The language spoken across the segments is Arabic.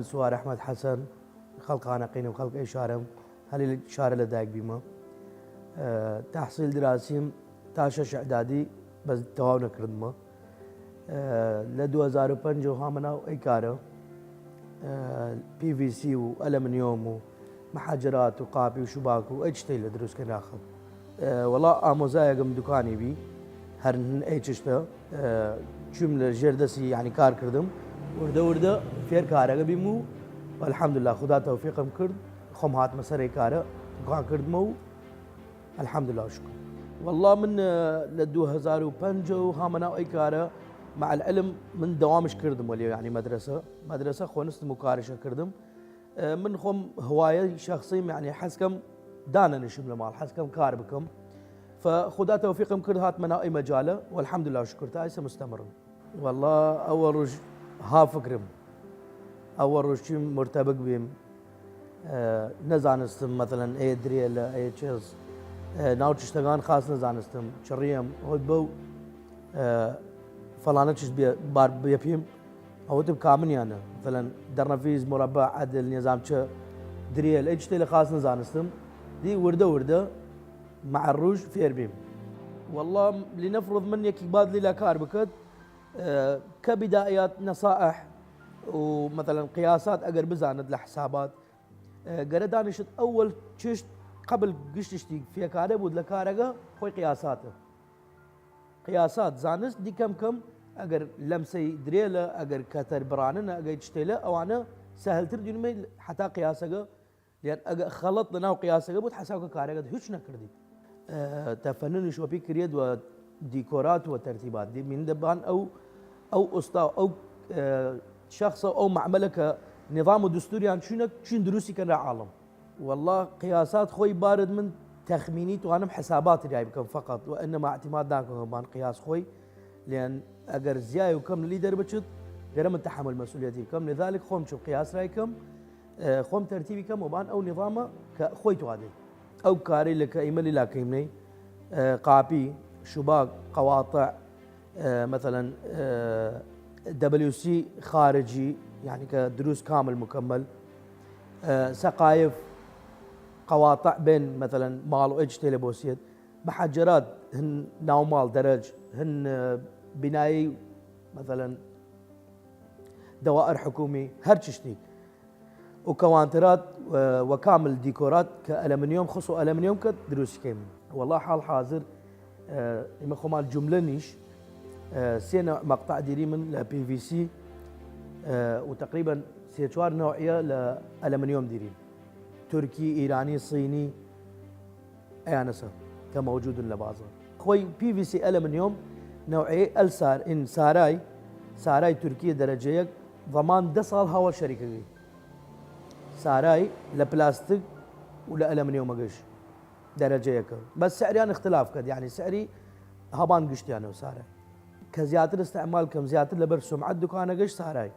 سوار أحمد حسن خلق عناقين وخلق أي شارم هل شارع لدايق بيما تحصيل دراسيم تاشش إعدادي بس تواونا كردما ل 2005 هامنا أي كارو PVC وألمنيوم ومحاجرات وقابي وشباك وأجتي لدروس كان آخر والله آموزايا قم دكاني بي هرن أي تشتا جملة جردسي يعني كار كردم ورده فير كارا بيمو والحمد لله خدا توفيقم كرد خم هات مسري كارا كان كرد مو الحمد لله شكرا والله من ل 2005 هامنا أي كارا مع العلم من دوامش كردم ولي يعني مدرسة خونست مكارشة كردم من خم هواية شخصي يعني حسكم دانا نشم مال حسكم كاربكم فخدا توفيقم كرد هات منا أي مجاله والحمد لله شكر تايسه مستمر والله أول رج ها فكرم أول رج شيء مرتبط بهم نزانستم مثلا أي دريل أي تشيز ناوتش تشتغل خاص نزانستم شريم هدبو فلانة تشز بار بيفهم أو تب كامن يعني مثلا درنفيز مربع عدل نظام شة دريل أي تشتغل خاص نزانستم دي وردة مع الروج في أربيم والله لنفرض مني كباد لي لاكار بكت كبدايات نصائح ومثلا قياسات أقر بزاند لحسابات قرد دانشت أول تشت قبل قشتشتي في كارب ود لكارجا خوي قياسات زانست دي كم أقر لمسي دريلة أقر كتر براننا أقر تشتيله أو أنا سهل تردين مي حتى قياسك لأن أقر خلط لنا وقياسك بود حسابك كارجا هيش نكردي تفنن شو في كريد وديكورات وترتيبات دي من دبان او اسطى او شخص او معملك نظام دستوري عن شنو دروسي كان عالم والله قياسات خوي بارد من تخمينيت وانا بحسابات جايبكم فقط وانما اعتماد داكم بان قياس خوي لان اجر زياي وكم ليدر بتشد غير من تحمل مسؤوليتي كم لذلك خوم شوف قياس رايكم خوم ترتيبي كم وبان او نظامه كخوي توادي او كاري لك ايملي لك يمني قابي شباك قواطع مثلا WC خارجي يعني كدروس كامل مكمل سقايف قواطع بين مثلا مال واج تيليبوسيد محجرات هن ناومال درج هن بناي مثلا دوائر حكومي هرشتي وكوانترات وكامل ديكورات كألمنيوم خصو ألمنيوم كدروس كيم والله حال حاضر إما مال جملة نيش سينا مقطع ديري من PVC وتقريبا سيتوار نوعية لألمنيوم ديري تركي إيراني صيني أيانسا كموجود لبازار خوي PVC ألمنيوم نوعية السار إن ساراي تركيا درجية ضمان 10 صال هوا الشركة دي ساراي لبلاستيك ولا ألمنيوم قش درجة يك بس سعري أنا اختلاف كد يعني سعري هبان قشتي أنا وساراي كزيادة استعمال كم زيادة لبر سمعة دكانة قش ساراي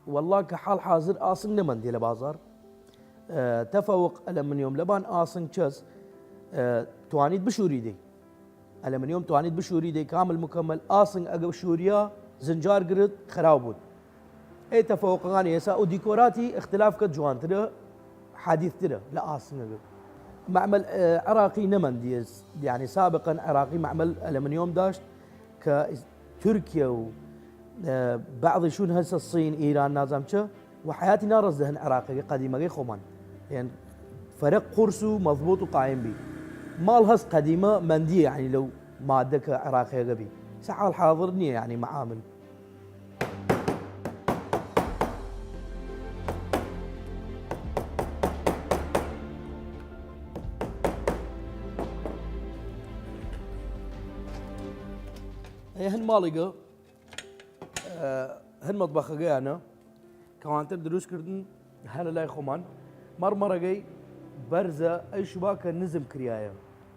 والله كحال حاضر آصن نمن دي لبازار تفوق ألمنيوم لبان آصن كشز توانيد بشوري دي ألمنيوم توانيد بشوري دي كامل مكمل آصن أقب شوريا زنجار قرد خرابود اي تفوق غاني يسا وديكوراتي اختلاف كجوان ترى حديث ترى لا آصن أقب معمل عراقي نمن ديز يعني سابقا عراقي معمل ألمنيوم داشت كتركيا و بعض شون هسه الصين ايران نازمشه وحياتي نار ذهن عراقي قديمه غير خومان يعني فرق قرصو مضبوط وقايم بي مال هس قديمه منديه يعني لو ماده عراقيه غبي سحال حاضرني يعني معامل هن مالقه هن مطبخ انا كوانتر دروس كردن هلا لا خومان مرمره جاي برزه اي شباك نزم كريايه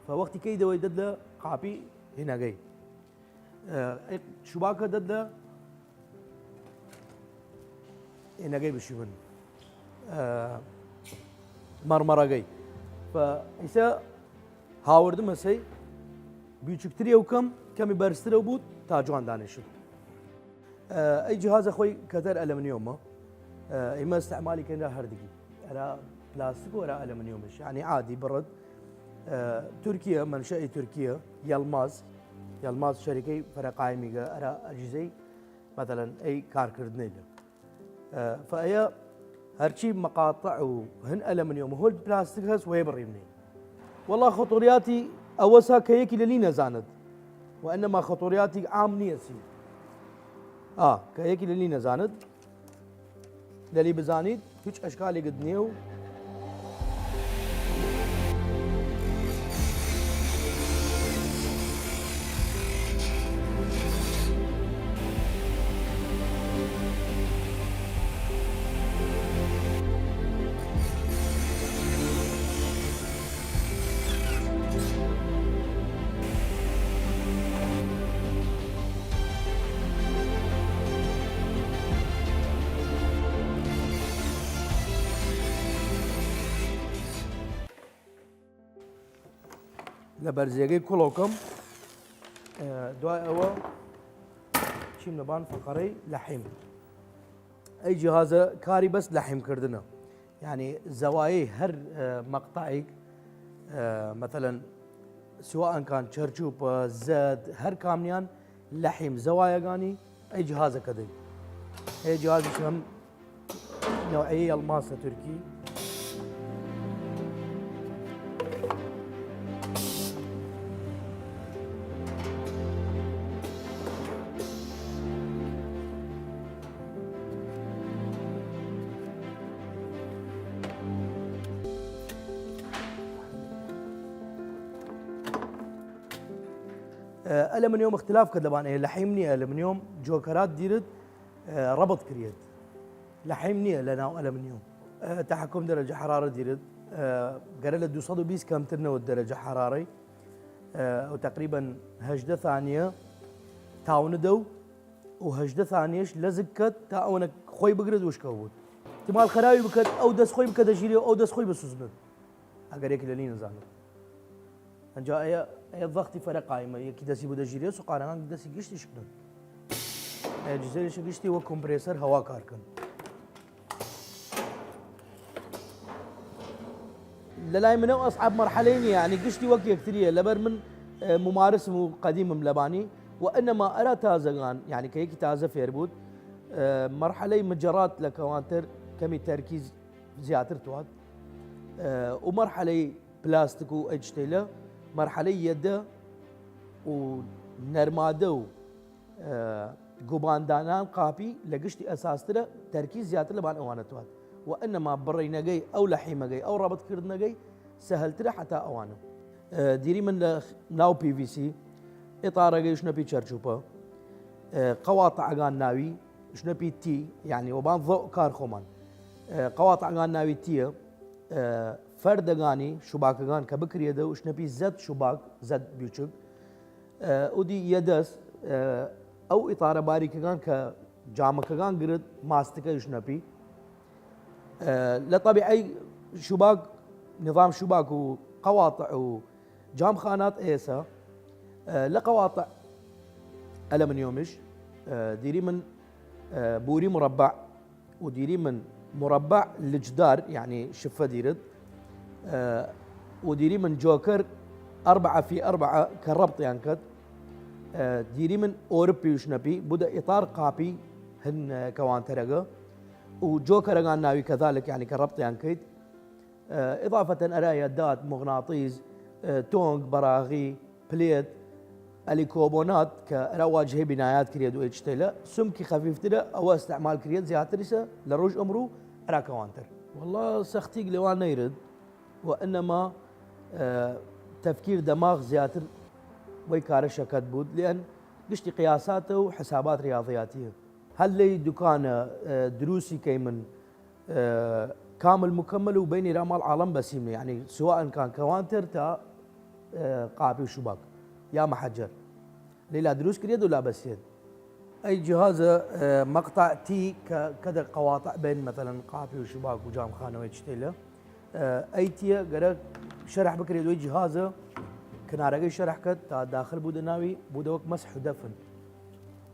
فوقت كي دوي دد قابي هنا جاي شباك دد هنا جاي بشوفن مرمره جاي فإسا هاورد مسي بيشكتري وكم كم برستر وبوت تاجوان دانشل اي جهاز اخوي كتر ألمنيوم إما استعمالي كنا هردقي أنا بلاستيك ولا ألمنيومش يعني عادي برد. تركيا منشأ تركيا يلماز شركة فرقاي ميجا أرى أجهزة مثلا أي كاركردنيل فأي هرشي مقاطع وهن ألمنيوم هو البلاستيك هس ويبريمني والله خطورياتي أوسها كيكي للينا زاند وإنما خطورياتي عام نيسي كيكي للينا زاند للي بزانيد هيك أشكالي قد نيو لبرزيجي كلوكم دواء هو شيم نبان فقري لحم اي جهاز كاري بس لحم كردنا يعني زوايا هر مقطعي مثلا سواء كان شرشوب زاد هر كامنيان لحم زوايا غاني اي جهاز كذا اي جهاز اسمه نوعيه الماسه تركي ألمنيوم اختلاف كدبان إيه لحيمني ألمنيوم جوكرات ديرت ربط كريد لحيمني لنا ألمنيوم تحكم درجة حرارة ديرت قرر 220 كم ترنو درجة حرارة وتقريبا هجدة ثانية تاوندو وهجدة ثانيش لزكت تاونك خوي بقرد وش كود تمال خراوي بكت أو دس خوي بكت أجيري أو دس خوي بسوزند أقرر يكللين زانو انجا اي الضغط فرق قائمه يكي دسي بده جيري سقاران دسي قشتي شكل جزيري شقشتي وكمبريسر هواء كاركن للاي من اصعب مرحلين يعني قشتي وكي كثيريه لبر من ممارس قديم ملباني وانما ارى تازغان يعني كيكي تازه فيربود مرحله مجرات لكوانتر كمي تركيز زياتر توات ومرحله بلاستيكو اجتيله مرحلة يده ونرماده قباندانان قابي لقشتي أساس ترى تركيز زيادة لبان أوانتوات وإنما برينا جاي أو لحيمة جاي أو رابط كردنا جاي سهل ترى حتى أوانه ديري من ناو بي في سي إطار جاي شنو بي تشرشوبا قواطع عن ناوي شنو بي تي يعني وبان ضوء كارخومان قواطع عن ناوي تي فردگانی شباکگان که بکریه دو شنبی زد شباک زد بیچوک ودی یدس او اطار باریکگان که جامکگان گرد ماستکه شنبی لطبيعي شباك نظام شباك وقواطع وجام خانات ايسا لقواطع ألمنيومش ديري من بوري مربع وديري من مربع الجدار يعني شفة ديرد وديري من جوكر 4x4 كربط ينكد ديري من أوروبي وشنبي بدا إطار قابي هن كوان ترقى وجوكر ناوي كذلك يعني كربط ينكد إضافة أرى يدات مغناطيس تونغ براغي بليد اليكوبونات كرواجه بنايات كريد وإجتلا سمكي خفيف تلا أو استعمال كريد زياترسة لروج أمرو أرى كوانتر والله سختيق لوان نيرد وإنما تفكير دماغ زياتر ويكارشة كتبود لأن قشتي قياساته وحسابات رياضياتية هل لي دكان دروسي كيمن كامل مكمل وبيني رمال عالم بسيمة يعني سواء كان كوانتر تا قابي وشباك يا محجر لا دروس كريد ولا بس يد اي جهاز مقطع تي كذا قواطع بين مثلا قابي وشباك وجام خانه ويجتيله اي تي قرا شرح بكري دوي جهاز كنا رجع شرح كت تا داخل بودناوي بودوك مسح ودفن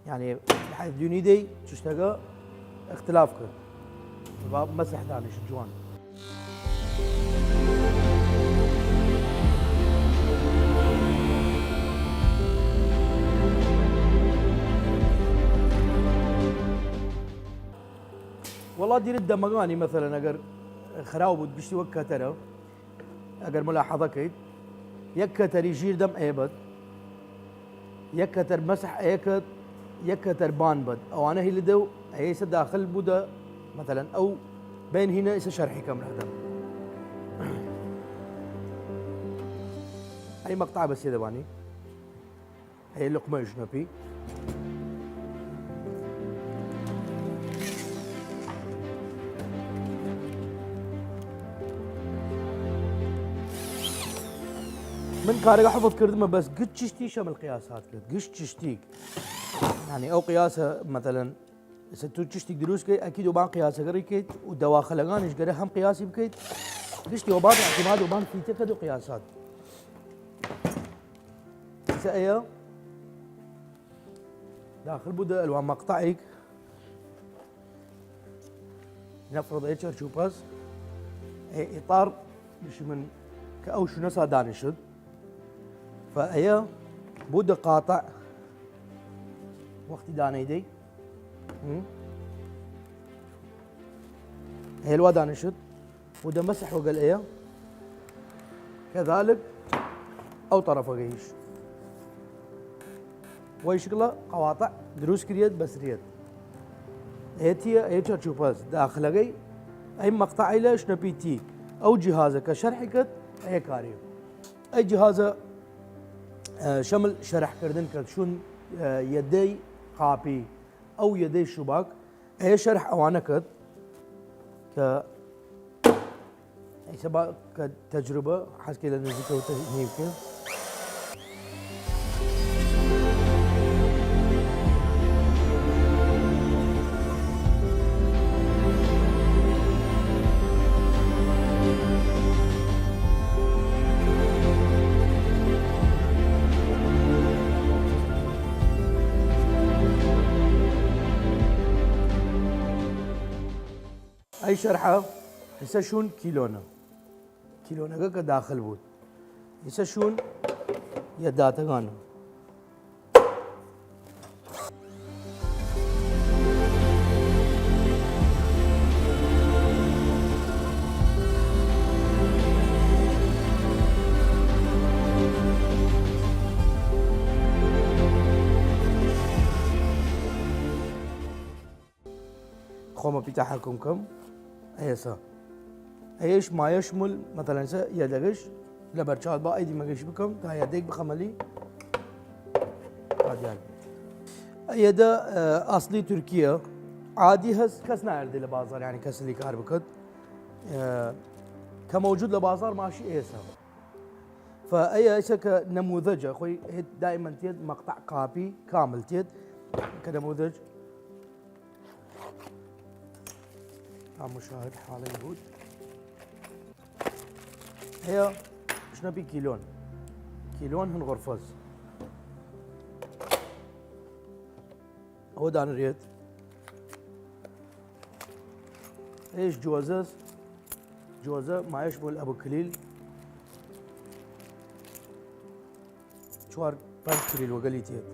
يعني لحد دوني دي تشتغل اختلاف كت باب مسح دانش جوان. والله دير الدمغاني مثلا اگر خراوب بشتي وكتره اگر ملاحظه كيد يكتر يجير دم ايبد يكتر مسح ايكت يكتر بان بد او انا هي اللي دو هي داخل بودا مثلا او بين هنا إسا شرحي كم هذا اي مقطع بس يا دباني هي لقمه اجنبي من كارجا حفظ كردمه بس قد تشتي شمل قياسات كد قش تشتيك يعني او قياسها مثلا ستو تشتيك دروس كي اكيد وبان قياسها قري كيت ودواخلغان ايش قري هم قياسي بكيت قشتي وبان اعتماد وبان في تكد وقياسات سأيا داخل بودا الوان مقطعيك نفرض ايشر شوباس اي اطار مش من كأوش نسا دانشد فأيا بودا قاطع وقت دانيدي هي الوا دانشد بودا مسح وقال ايا كذلك او طرف قيش ويشكله قواطع دروس كريد بس ريد هيتيا هيتشا تشوفاز داخل جاي اي مقطع الى شنو بي تي او جهازك كشرحكت اي كاريو اي جهازه شمل شرح كردن كشون يدي قابي او يدي شباك اي شرح اوانكت ك اي سبا كتجربه حسكي لنزيكا وتهيبك اي شرحه هسه شون كيلونا داخل بود هسه شون يداتا غانا خوما بتاعكم كم هيسا ايش ما يشمل مثلا يدقش لبرشاد با ايدي مقش بكم تا يديك بخملي هذا يعني يدا اصلي تركيا عادي هس كس نعرض لبازار يعني كس اللي كار بكت كموجود لبازار ماشي ايسا فاي ايسا كنموذج اخوي دائما تيد مقطع كابي كامل تيد كنموذج مشاهد حالي بود هي شنو بي كيلون هن غرفز هو دان ريت ايش جوازه ما يشمل ابو كليل شوار 5 كليل وقليتيت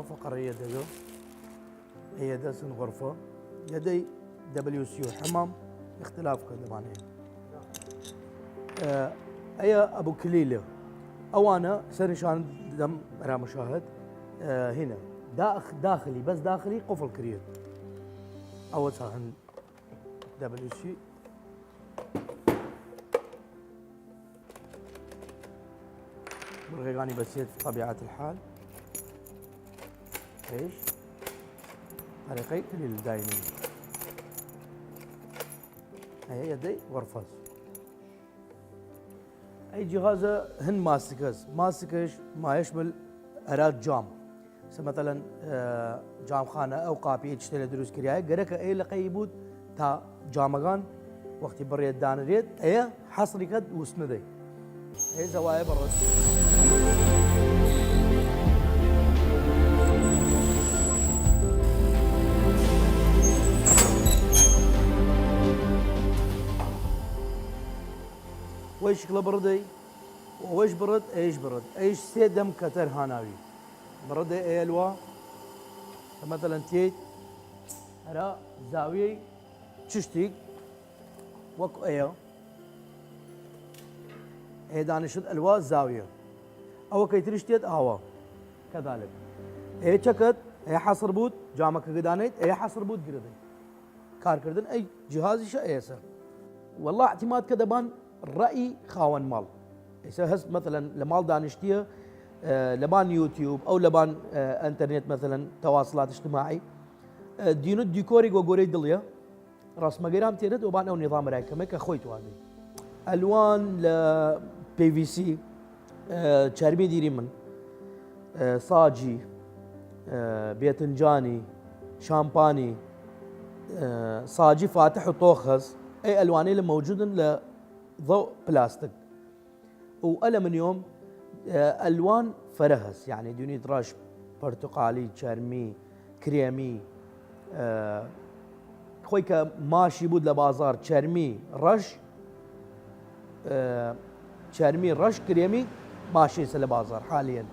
فقرية دجو هي دسن غرفة يدي WCU حمام اختلاف كذا معناه أي أبو كليلة أو أنا سنشان دم را مشاهد هنا داخلي بس داخلي قفل كريت أول صاحن WC بالغيغاني بس طبيعة الحال ايش؟ طريقي كليل دايمين هي يدي غرفز اي جهاز هن ماسكش ما يشمل اراد جام مثلا جام خانه او قابي تشتري دروس كرياي جرك اي لقيبود تا جامغان وقت بريد دانريد اي حصري كد وسندي اي زوايا برد ويش شكله بردي ويش برد ايش برد ايش سيدم كتر هاناوي برد ايلوا مثلا تيت هرا زاوية تشتيك وكو ايو اي دانشد الوا زاوية او كي ترشتيت اهوا كذلك اي شكت اي حصر بود جامك قدانيت اي حصر بود قردي كار كردن اي جهازي شا ايسا والله اعتماد كدبان رأي خاون مال إذا هس مثلا لمال دانشتيه لبان يوتيوب او لبان انترنت مثلا تواصلات اجتماعي دينو ديكوري وغوري دليا راس مقيرام تيرد وبان او نظام رايكمك اخويتو هذه الوان ل بي في سي تشاربي ديري من صاجي بيتنجاني شامباني صاجي فاتح وطوخز اي الواني اللي موجودن لضوء بلاستيك والمنيوم الوان فرهس يعني دونيت رش برتقالي شرمي كريمي خويك ماشي بود لبازار شرمي رش شرمي رش كريمي ماشي لبازار حاليا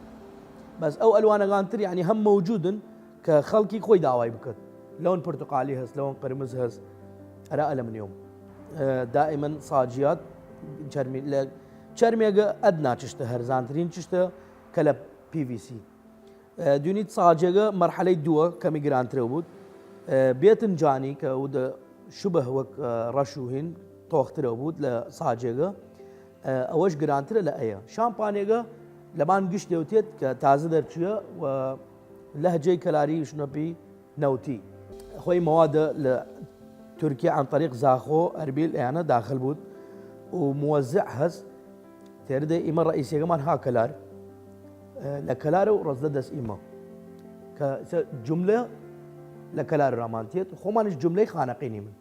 بس او الوان غانتر يعني هم موجودن كخلقي خوي داواي بكت لون برتقالي هس لون قرمز هس ارى الومنيوم دائما صاجيات شرمي شرمي ادنى تشتهر زانترين تشته كلا بي في سي دونيت صاجيغا مرحله دوا كمي جرانتري بود بيتنجاني كود شبه وك رشوهين توختر بود لصاجيغا اوش جرانتري لا شامبانيغا لبان قش دوتيت كتازه درتشيا و لهجه كلاري شنو بي نوتي خوي مواد لتركيا عن طريق زاخو اربيل يعني داخل بود وموزع هز ترد إما رئيسي كمان ها كلار لكلار ورزدس إما كجملة لكلار رامانتيت وخمانش جملة خانقيني من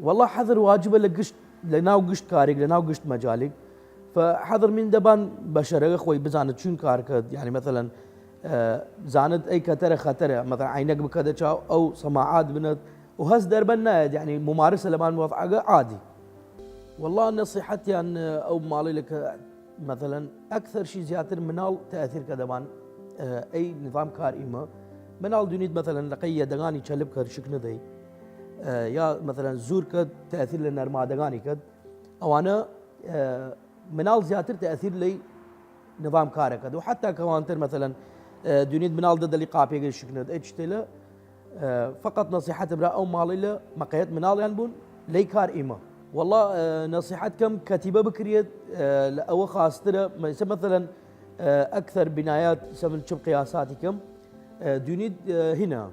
والله حذر واجب لقشت لناو قشت كاريك لناو قشت مجالك فحذر من دبان بشر خوي بزانت شون كاركد يعني مثلا زانت اي كتره خطره مثلا عينك بكذا او سماعات بنت وهز دربنا يعني ممارسه لبان وضعها عادي والله نصيحتي ان او مالي لك مثلا اكثر شيء زياتر منال تاثير كدبان اي نظام كار ايما منال دونيد مثلا لقيه دغاني تشلب كر شكن دي يا مثلا زور كد تاثير لنرما دغاني كد او انا منال زياتر تاثير لي نظام كارك كد وحتى كوانتر مثلا دونيد منال ضد اللي قابي شكن اتشتله فقط نصيحتي برا او مالي له مقيت منال ينبون لي كار ايما والله نصيحتكم كتيبه بكريت او خاصه مثلا اكثر بنايات سمن شب قياساتكم دونيد هنا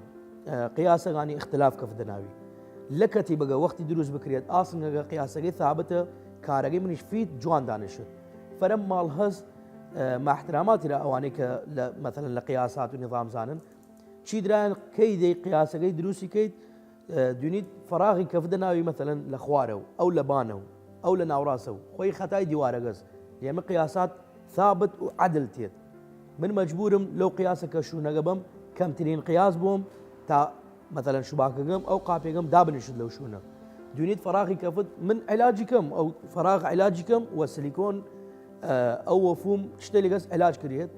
قياسه يعني اختلاف كف دناوي لكتيبه وقت دروس بكريت اصلا قياسه ثابته كارجي من فيت جوان دانش فرم مال هز مع احتراماتي لاوانيك مثلا لقياسات ونظام زانن شي دران كيدي قياسه دروسي كيد دونيد فراغي كفدناوي مثلا لخوارو او لبانو او لناوراسو خوي خطاي ديوارغز يعني قياسات ثابت وعدلتيت من مجبورم لو قياسك شو نقبم كم ترين قياس بوم تا مثلا شباككم او قابيكم دابنشد لو شونا دونيد فراغي كفد من علاجكم او فراغ علاجكم والسيليكون او وفوم تشتري قص علاج كريت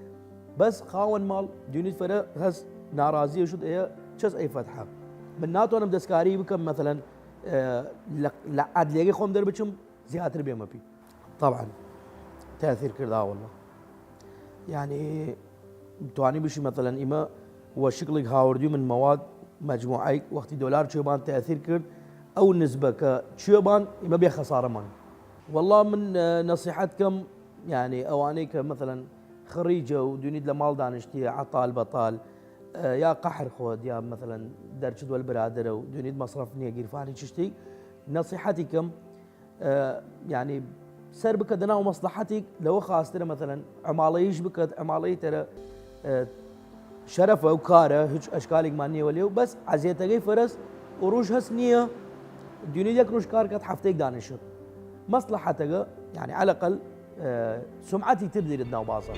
بس خاون مال دونيد فرا هز ناراضي وشد ايه تشز اي فتحه من ناتو انا بدسكاري بكم مثلا لعد ليغي خوم دربچم زياتر بيما بي طبعا تاثير كردا والله يعني تواني بشي مثلا اما وشكلك هاورديو من مواد مجموعي وقت دولار شوبان تاثير كرد او النسبه كشوبان اما بيا خساره مان والله من نصيحتكم يعني اوانيك مثلا خريجه ودونيد لمال دانشتي عطال بطال يا قحر خود يا مثلا درجة والبرادر ودونيد مصرف نية قرفاني تشتي نصيحتكم يعني سر بك دنا ومصلحتك لو خاص ترى مثلا عماليش بك عمالي ترى شرفه وكاره هيك اشكالك مانيه وليو بس عزيتك فرس وروش هسنيه الدنيا ديك روش كار كات حفتيك دانشت مصلحتك يعني على الاقل سمعتي تبدي لدنا وباصر